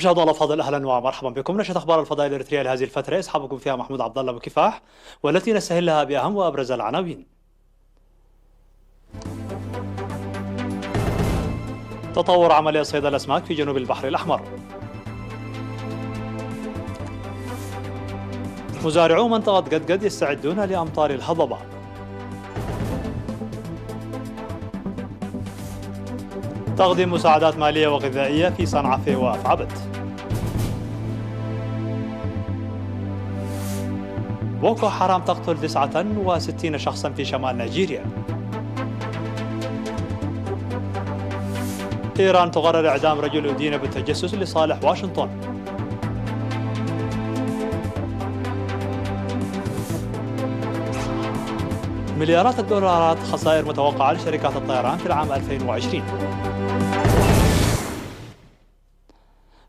مشاهدينا الافاضل، اهلا ومرحبا بكم. نشرة اخبار الفضاء الاريتريه لهذه الفتره يصحبكم فيها محمود عبد الله بكفاح، والتي نستهلها باهم وابرز العناوين. تطور عمليه صيد الاسماك في جنوب البحر الاحمر. مزارعو منطقه قدقد يستعدون لامطار الهضبه. تقديم مساعدات ماليه وغذائيه في صنعاء وافعبت. بوكو حرام تقتل 69 شخصا في شمال نيجيريا. إيران تقرر إعدام رجل أدين بالتجسس لصالح واشنطن. مليارات الدولارات خسائر متوقعة لشركات الطيران في العام 2020.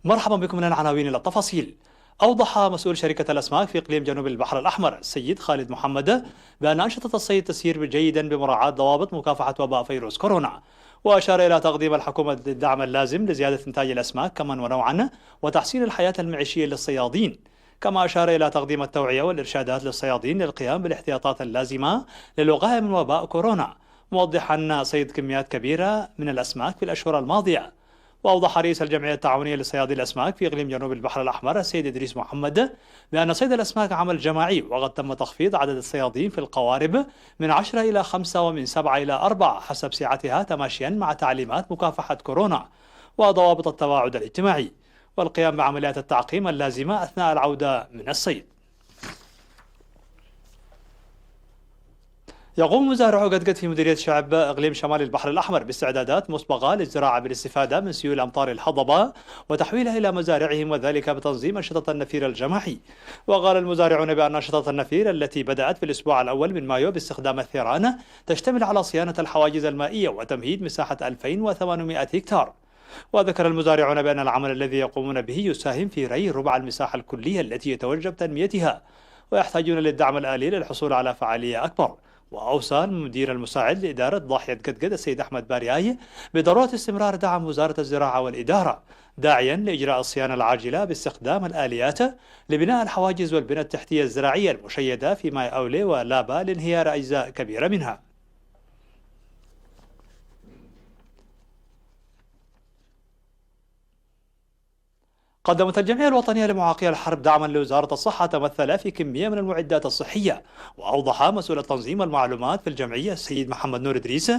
مرحبا بكم من العناوين إلى التفاصيل. أوضح مسؤول شركة الأسماك في إقليم جنوب البحر الأحمر السيد خالد محمد بأن أنشطة الصيد تسير جيدا بمراعاة ضوابط مكافحة وباء فيروس كورونا، وأشار إلى تقديم الحكومة الدعم اللازم لزيادة إنتاج الأسماك كما ونوعا وتحسين الحياة المعيشية للصيادين، كما أشار إلى تقديم التوعية والإرشادات للصيادين للقيام بالاحتياطات اللازمة للوقاية من وباء كورونا، موضحا صيد كميات كبيرة من الأسماك في الأشهر الماضية. وأوضح رئيس الجمعية التعاونية لصيادي الأسماك في إقليم جنوب البحر الأحمر السيد إدريس محمد بأن صيد الأسماك عمل جماعي، وقد تم تخفيض عدد الصيادين في القوارب من 10 إلى 5 ومن 7 إلى 4 حسب سعتها، تماشيا مع تعليمات مكافحة كورونا وضوابط التباعد الاجتماعي، والقيام بعمليات التعقيم اللازمة أثناء العودة من الصيد. يقوم مزارعو قدقد في مديرية شعب إقليم شمال البحر الأحمر باستعدادات مسبقة للزراعة بالاستفادة من سيول أمطار الهضبة وتحويلها إلى مزارعهم، وذلك بتنظيم أنشطة النفير الجماعي. وقال المزارعون بأن أنشطة النفير التي بدأت في الأسبوع الأول من مايو باستخدام الثيران تشتمل على صيانة الحواجز المائية وتمهيد مساحة 2800 هكتار. وذكر المزارعون بأن العمل الذي يقومون به يساهم في ري ربع المساحة الكلية التي يتوجب تنميتها، ويحتاجون للدعم الآلي للحصول على فعالية أكبر. وأوصى المدير المساعد لإدارة ضاحية قدقد السيد أحمد بارياي بضرورة استمرار دعم وزارة الزراعة والإدارة، داعيا لإجراء الصيانة العاجلة باستخدام الآليات لبناء الحواجز والبنى التحتية الزراعية المشيدة في ماي أولي ولابا لانهيار أجزاء كبيرة منها. قدمت الجمعية الوطنية لمعاقي الحرب دعما لوزارة الصحة تمثل في كمية من المعدات الصحية. وأوضح مسؤول التنظيم والمعلومات في الجمعية السيد محمد نور إدريس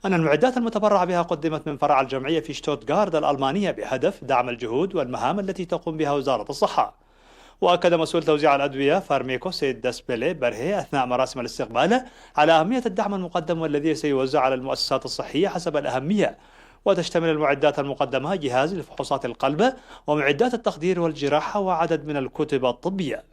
أن المعدات المتبرع بها قدمت من فرع الجمعية في شتوتغارد الألمانية بهدف دعم الجهود والمهام التي تقوم بها وزارة الصحة. وأكد مسؤول توزيع الأدوية فارميكو سيد داسبيلي برهي أثناء مراسم الاستقبال على أهمية الدعم المقدم والذي سيوزع على المؤسسات الصحية حسب الأهمية. وتشتمل المعدات المقدمة جهاز لفحوصات القلب ومعدات التخدير والجراحة وعدد من الكتب الطبية.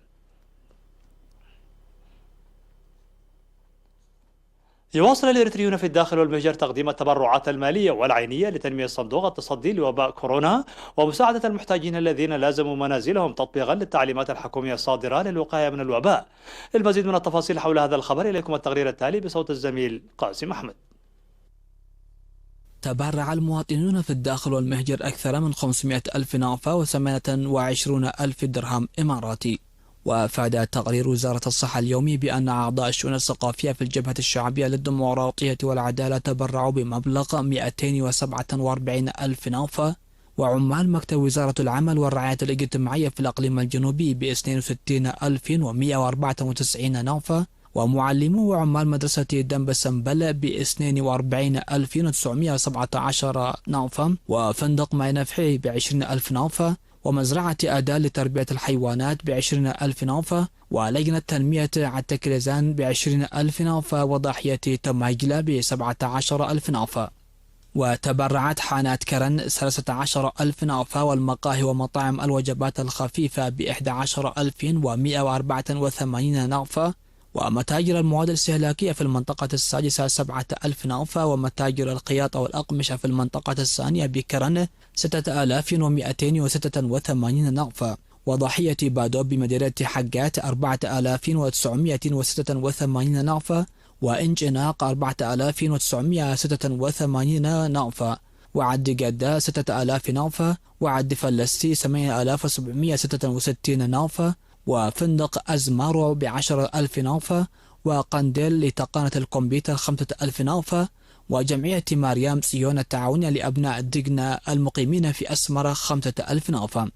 يواصل الإريتريون في الداخل والمهجر تقديم التبرعات المالية والعينية لتنمية صندوق التصدي لوباء كورونا ومساعدة المحتاجين الذين لازموا منازلهم تطبيقا للتعليمات الحكومية الصادرة للوقاية من الوباء. للمزيد من التفاصيل حول هذا الخبر إليكم التقرير التالي بصوت الزميل قاسم أحمد. تبرع المواطنون في الداخل والمهجر أكثر من 500 ألف نافة و28 ألف درهم إماراتي. وأفاد تقرير وزارة الصحة اليومي بأن أعضاء الشؤون الثقافية في الجبهة الشعبية للديمقراطية والعدالة تبرعوا بمبلغ 247 ألف نافة، وعمال مكتب وزارة العمل والرعاية الاجتماعية في الأقليم الجنوبي ب 62194 نافة، ومعلمو وعمال مدرسة دنب السنبل ب 42917 نافة، وفندق ماي نفحي ب 20,000 نافة، ومزرعة أدال لتربية الحيوانات ب 20,000 نافة، ولجنة تنمية عتكرزان ب 20,000 نافة، وضاحية تمايجلة ب 17,000 نافة. وتبرعت حانات كرن 13,000 نافة، والمقاهي ومطاعم الوجبات الخفيفة ب 11,184 نافة، ومتاجر المواد الاستهلاكية في المنطقة السادسة 7,000 نافة، ومتاجر الخياطة والأقمشة في المنطقة الثانية بكرن 6,286 نافة، وضاحية بادو بمدينة حقات 4,986 نافة، وإنجناق 4,986 نافة، وعد جدة 6000 نافة، وعد فلسطين 8766 نافة، وفندق أزمارو ب10,000 نافة، وقنديل لتقنية الكمبيوتر 5000 نافة، وجمعية مريم صهيون التعاونية لأبناء دجنة المقيمين في أسمرة 5000 نافة.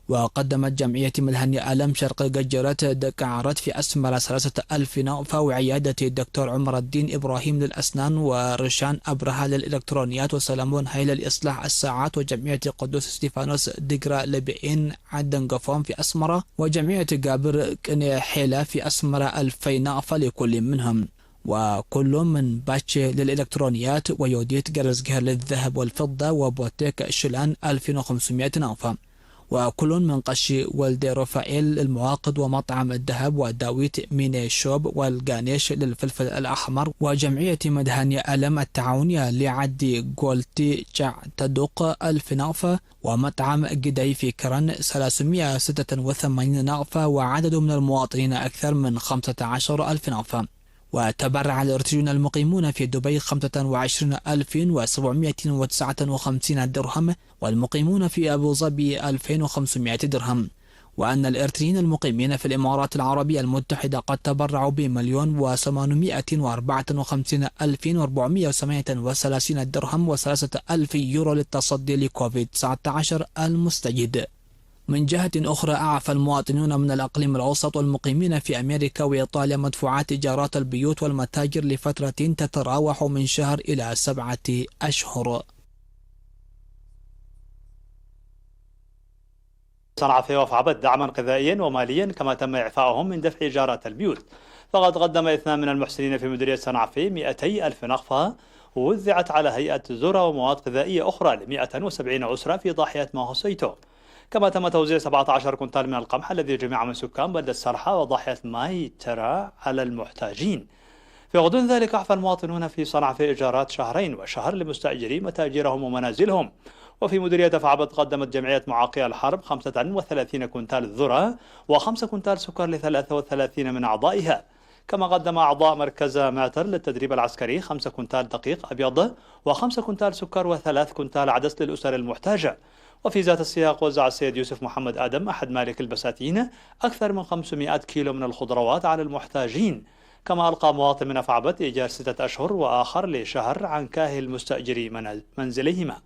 وقدمت جمعية ملهني ألم شرق الججرات دكعرت في أسمرة 3000 نافة، وعيادة الدكتور عمر الدين إبراهيم للأسنان، ورشان أبرهة للإلكترونيات، وسلمون هيل لإصلاح الساعات، وجمعية قدوس ستيفانوس دقرة لبئين عدن قفام في أسمرة، وجمعية جابر حيلة في أسمرة 2000 نافة لكل منهم. وكل من باتشي للإلكترونيات، ويوديت جرزجهر للذهب والفضة، وبوتيك شلان 2500 نافة. وكل من قشي والدي رفائيل المواقد، ومطعم الذهب، وداويت ميني شوب والجانيش للفلفل الأحمر، وجمعية مدهني ألم التعاونية لعدي جولتي جع تدوق 1000 نافة، ومطعم جدي في كرن 386 نافة، وعدد من المواطنين أكثر من 15,000 نافة. وتبرع الإرتريون المقيمون في دبي 25,759 درهم، والمقيمون في أبو ظبي 2500 درهم. وأن الإرتريين المقيمين في الإمارات العربية المتحدة قد تبرعوا ب1,854,438 درهم و3,000 يورو للتصدي لكوفيد 19 المستجد. من جهة أخرى، أعفى المواطنون من الأقليم الأوسط والمقيمين في أمريكا وإيطاليا مدفوعات إيجارات البيوت والمتاجر لفترة تتراوح من شهر إلى 7 أشهر. صنعاء وفعبت دعما غذائيا وماليا، كما تم إعفائهم من دفع إيجارات البيوت. فقد قدم 2 من المحسنين في مديرية صنعاء 200,000 نقفة ووزعت على هيئة ذرة ومواد غذائية أخرى ل170 أسرة في ضاحية ماهوسيتو. كما تم توزيع 17 كنتال من القمح الذي جمع من سكان بلدة سرحة وضاحية ماي ترى على المحتاجين. في غضون ذلك أعفى المواطنون في صنعاء في إيجارات شهرين وشهر لمستأجري متاجرهم ومنازلهم. وفي مديرية فعبد قدمت جمعية معاقي الحرب 35 كنتال الذرة و5 كنتال سكر ل33 من أعضائها. كما قدم أعضاء مركز ماتر للتدريب العسكري 5 كنتال دقيق أبيض و5 كنتال سكر و3 كنتال عدس للأسر المحتاجة. وفي ذات السياق وزع السيد يوسف محمد آدم أحد مالك البساتين أكثر من 500 كيلو من الخضروات على المحتاجين. كما ألقى مواطن من فعبت إيجار 6 أشهر وآخر لشهر عن كاهل مستأجري منزليهما.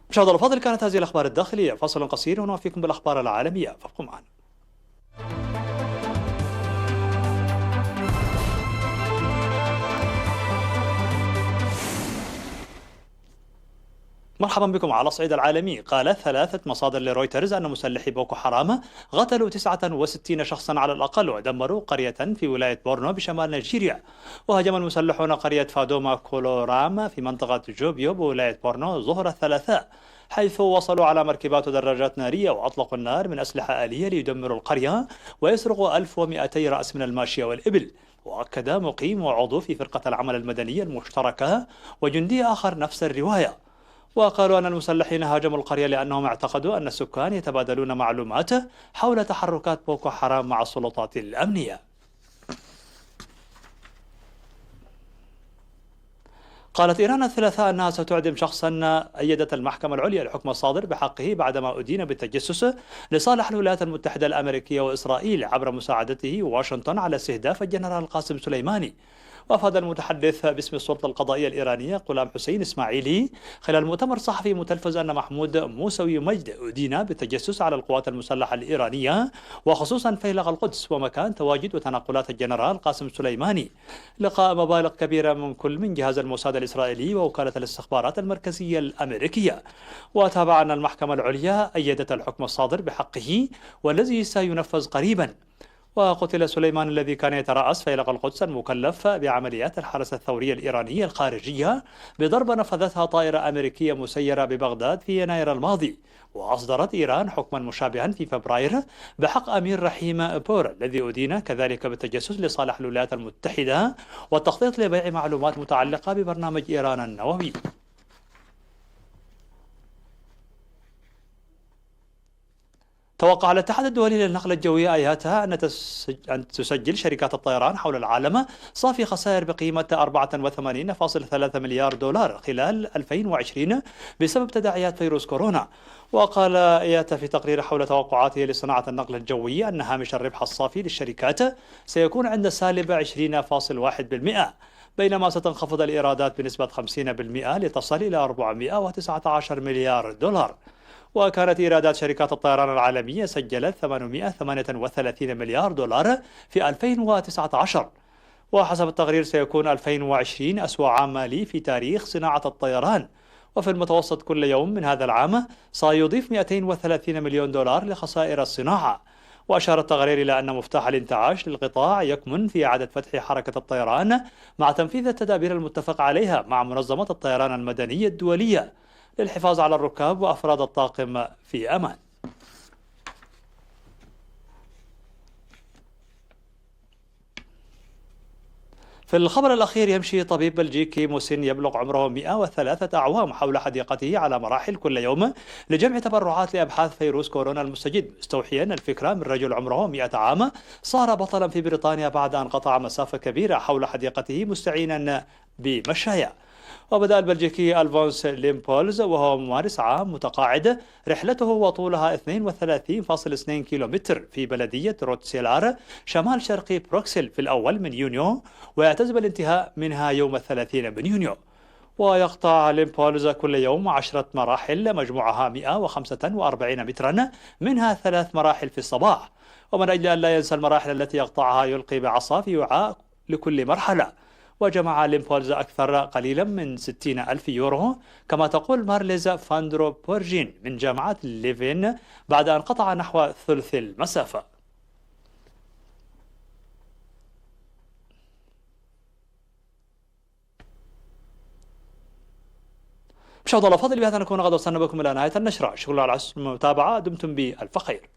مشاهدينا الأفاضل، كانت هذه الأخبار الداخلية. فصل قصير ونوافيكم بالأخبار العالمية، فابقوا معنا. مرحبا بكم. على الصعيد العالمي، قالت 3 مصادر لرويترز أن مسلحي بوكو حرام قتلوا 69 شخصا على الأقل ودمروا قرية في ولاية بورنو بشمال نيجيريا. وهجم المسلحون قرية فادوما كولوراما في منطقة جوبيو بولاية بورنو ظهر الثلاثاء، حيث وصلوا على مركبات ودراجات نارية وأطلقوا النار من أسلحة آلية ليدمروا القرية ويسرقوا 1200 رأس من الماشية والإبل. وأكد مقيم وعضو في فرقة العمل المدنية المشتركة وجندي آخر نفس الرواية. وقالوا أن المسلحين هاجموا القرية لأنهم اعتقدوا أن السكان يتبادلون معلومات حول تحركات بوكو حرام مع السلطات الأمنية. قالت إيران الثلاثاء أنها ستعدم شخصا أيدت المحكمة العليا الحكم الصادر بحقه بعدما أدين بالتجسس لصالح الولايات المتحدة الأمريكية وإسرائيل عبر مساعدته واشنطن على استهداف الجنرال قاسم سليماني. وأفاد المتحدث باسم السلطة القضائية الإيرانية غلام حسين إسماعيلي خلال مؤتمر صحفي متلفز أن محمود موسوي مجد أدين بالتجسس على القوات المسلحة الإيرانية وخصوصا فيلق القدس ومكان تواجد وتنقلات الجنرال قاسم سليماني، لقاء مبالغ كبيرة من كل من جهاز الموساد الإسرائيلي ووكالة الاستخبارات المركزية الأمريكية. وتابع أن المحكمة العليا أيدت الحكم الصادر بحقه والذي سينفذ قريبا. وقتل سليمان الذي كان يترأس فيلق القدس المكلف بعمليات الحرس الثوري الإيرانية الخارجية بضربة نفذتها طائرة أمريكية مسيرة ببغداد في يناير الماضي. وأصدرت إيران حكما مشابها في فبراير بحق أمير رحيم بور الذي أدين كذلك بالتجسس لصالح الولايات المتحدة والتخطيط لبيع معلومات متعلقة ببرنامج إيران النووي. توقع الاتحاد الدولي للنقل الجوي آياتها أن تسجل شركات الطيران حول العالم صافي خسائر بقيمة 84.3 مليار دولار خلال 2020 بسبب تداعيات فيروس كورونا. وقال آياتا في تقرير حول توقعاته لصناعة النقل الجوي أن هامش الربح الصافي للشركات سيكون عند سالب 20.1%، بينما ستنخفض الإيرادات بنسبة 50% لتصل إلى 419 مليار دولار. وكانت إيرادات شركات الطيران العالمية سجلت 838 مليار دولار في 2019. وحسب التقرير سيكون 2020 أسوأ عام مالي في تاريخ صناعة الطيران، وفي المتوسط كل يوم من هذا العام سيضيف 230 مليون دولار لخسائر الصناعة. وأشار التقرير إلى أن مفتاح الانتعاش للقطاع يكمن في إعادة فتح حركة الطيران مع تنفيذ التدابير المتفق عليها مع منظمة الطيران المدني الدولية للحفاظ على الركاب وأفراد الطاقم في أمان. في الخبر الأخير، يمشي طبيب بلجيكي مسن يبلغ عمره 103 أعوام حول حديقته على مراحل كل يوم لجمع تبرعات لأبحاث فيروس كورونا المستجد، مستوحيا الفكرة من رجل عمره 100 عام صار بطلا في بريطانيا بعد أن قطع مسافة كبيرة حول حديقته مستعينا بمشاية. وبدأ البلجيكي ألفونس ليمبولز وهو ممارس عام متقاعد رحلته وطولها 32.2 كيلومتر في بلدية روتسيلار شمال شرقي بروكسل في الأول من يونيو، ويعتزم الانتهاء منها يوم 30 من يونيو. ويقطع ليمبولز كل يوم 10 مراحل مجموعها 145 مترا، منها 3 مراحل في الصباح. ومن أجل أن لا ينسى المراحل التي يقطعها يلقي بعصا في وعاء لكل مرحلة. وجمع ليمبولز أكثر قليلا من 60 ألف يورو، كما تقول مارليزا فاندرو بورجين من جامعة ليفين، بعد أن قطع نحو ثلث المسافة. مشاهدينا الأفاضل، بهذا نكون قد وصلنا بكم إلى نهاية النشرة. شكرا على حسن المتابعة، دمتم بالف خير.